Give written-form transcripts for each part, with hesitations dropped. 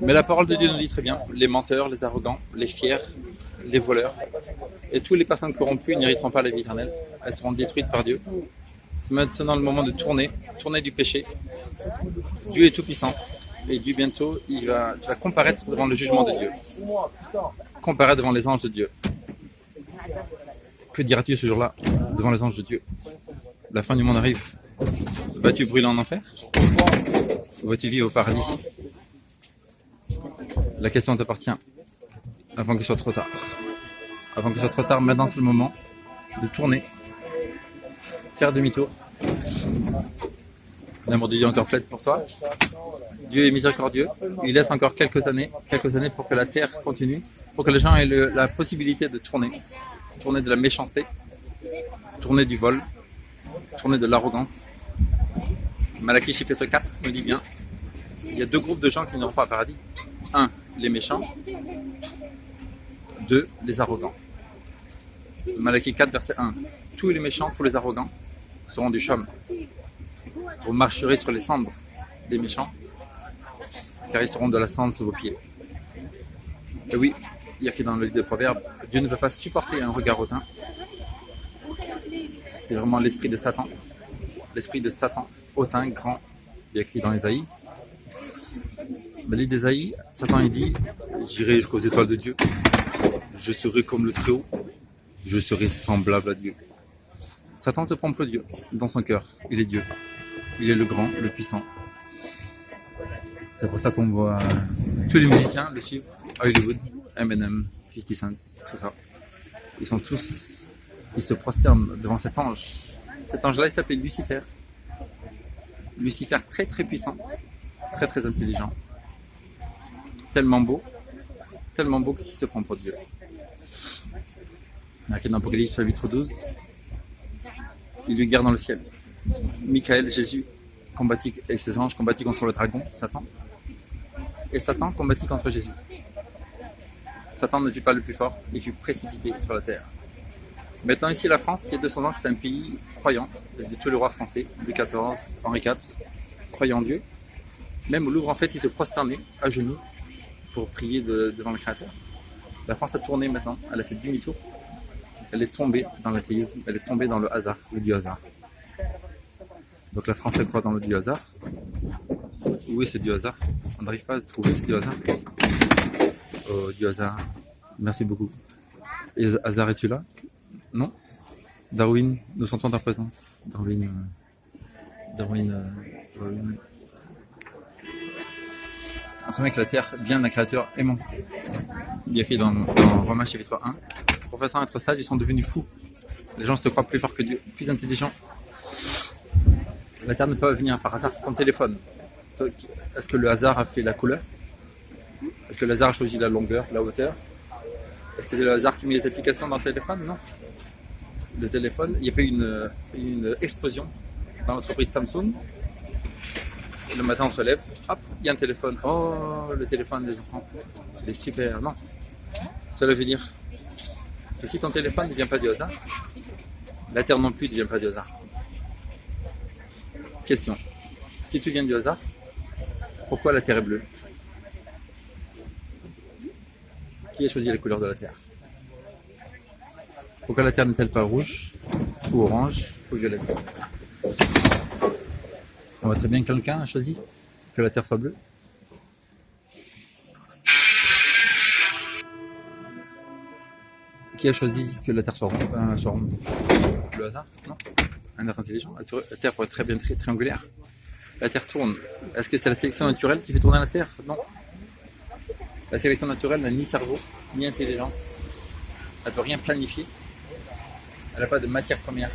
Mais la parole de Dieu nous dit très bien, les menteurs, les arrogants, les fiers, les voleurs, et toutes les personnes corrompues n'hériteront pas la vie éternelle, elles seront détruites par Dieu. C'est maintenant le moment de tourner du péché. Dieu est tout puissant, et Dieu bientôt, tu vas comparaître devant le jugement de Dieu, comparaître devant les anges de Dieu. Que diras-tu ce jour-là devant les anges de Dieu? La fin du monde arrive. Vas-tu brûler en enfer? Ou vas-tu vivre au paradis? La question t'appartient. Avant qu'il soit trop tard. Avant qu'il soit trop tard, maintenant c'est le moment de tourner. Faire demi-tour. L'amour de Dieu encore plaide pour toi. Dieu est miséricordieux. Il laisse encore quelques années pour que la terre continue, pour que les gens aient la possibilité de tourner. Tourner de la méchanceté, tourner du vol, tourner de l'arrogance. Malachie chapitre 4 nous dit bien, il y a deux groupes de gens qui n'auront pas au paradis. 1, les méchants. 2, les arrogants. Malachie 4 verset 1. Tous les méchants, tous les arrogants seront du chaume. Vous marcherez sur les cendres des méchants, car ils seront de la cendre sous vos pieds. Et oui, il y a écrit dans le livre des Proverbes, Dieu ne peut pas supporter un regard hautain. C'est vraiment l'esprit de Satan. L'esprit de Satan, hautain, grand. Il y a écrit dans Ésaïe. Dans le livre d'Ésaïe, Satan il dit, j'irai jusqu'aux étoiles de Dieu. Je serai comme le Très-Haut. Je serai semblable à Dieu. Satan se prend pour Dieu dans son cœur. Il est Dieu. Il est le grand, le puissant. C'est pour ça qu'on voit tous les musiciens le suivre à Hollywood. Eminem, 50 Cent, tout ça. Ils se prosternent devant cet ange. Cet ange-là, il s'appelait Lucifer. Lucifer très très puissant, très très intelligent. Tellement beau qu'il se prend pour Dieu. Dans Apocalypse chapitre 12, il lui guerre dans le ciel. Michael, Jésus, combattit avec ses anges, combattit contre le dragon, Satan. Et Satan combattit contre Jésus. Satan ne fut pas le plus fort, il fut précipité sur la terre. Maintenant ici la France, il y a 200 ans, c'est un pays croyant. Tous les rois français, Louis XIV, Henri IV, croyant en Dieu. Même au Louvre, en fait, ils se prosternaient à genoux pour prier devant le Créateur. La France a tourné maintenant, elle a fait demi-tour. Elle est tombée dans l'athéisme, elle est tombée dans le hasard, le Dieu hasard. Donc la France, elle croit dans le Dieu hasard. Oui, c'est Dieu hasard. On n'arrive pas à se trouver, c'est Dieu hasard. Oh, Dieu hasard. Merci beaucoup. Et hasard, es-tu là? Non? Darwin, nous sentons ta présence. Darwin. Affirmer que la Terre vient d'un créateur aimant. Il y a écrit dans Romains chapitre 1. Professant être sages, ils sont devenus fous. Les gens se croient plus forts que Dieu, plus intelligents. La Terre ne peut pas venir par hasard. Ton téléphone, est-ce que le hasard a fait la couleur? Est-ce que le hasard a choisi la longueur, la hauteur? Est-ce que c'est le hasard qui met les applications dans le téléphone? Non. Le téléphone, il y a pas eu une explosion dans l'entreprise Samsung. Le matin, on se lève, hop, il y a un téléphone. Oh, le téléphone des enfants, il est super. Non. Cela veut dire que si ton téléphone ne vient pas du hasard, la Terre non plus ne vient pas du hasard. Question. Si tu viens du hasard, pourquoi la Terre est bleue? Qui a choisi la couleur de la Terre? Pourquoi la Terre n'est-elle pas rouge, ou orange, ou violette? On voit très bien que quelqu'un a choisi que la Terre soit bleue. Qui a choisi que la Terre soit ronde? Le hasard? Non. Un être intelligent. La Terre pourrait être très bien triangulaire. La Terre tourne. Est-ce que c'est la sélection naturelle qui fait tourner la Terre? Non. La sélection naturelle n'a ni cerveau, ni intelligence. Elle ne peut rien planifier. Elle n'a pas de matière première.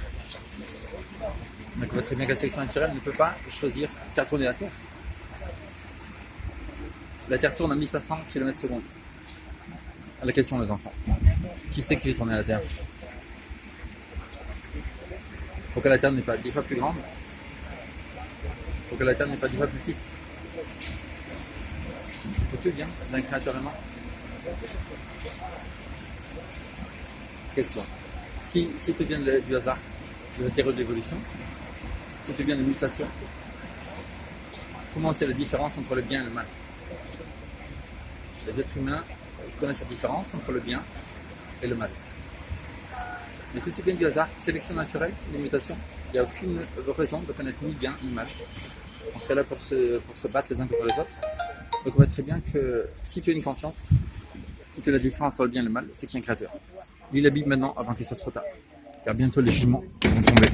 Donc on voit très bien que la sélection naturelle ne peut pas choisir faire tourner la Terre. La Terre tourne à 1500 km/s. La question les enfants. Qui c'est qui fait tourner la Terre? Pourquoi la Terre n'est pas 10 fois plus grande? Pourquoi la Terre n'est pas 10 fois plus petite? Tout vient d'un créateur aimant. Question. Si tout vient du hasard, de la théorie de l'évolution, si tout vient de mutation, comment c'est la différence entre le bien et le mal? Les êtres humains connaissent la différence entre le bien et le mal. Mais si tu viens du hasard, sélection naturelle, limitation, il n'y a aucune raison de connaître ni bien ni mal. On serait là pour se battre les uns contre les autres. Donc on voit très bien que si tu as une conscience, si tu as la différence entre le bien et le mal, c'est qu'il y a un créateur. Lis la Bible maintenant avant qu'il soit trop tard. Car bientôt les jugements vont tomber.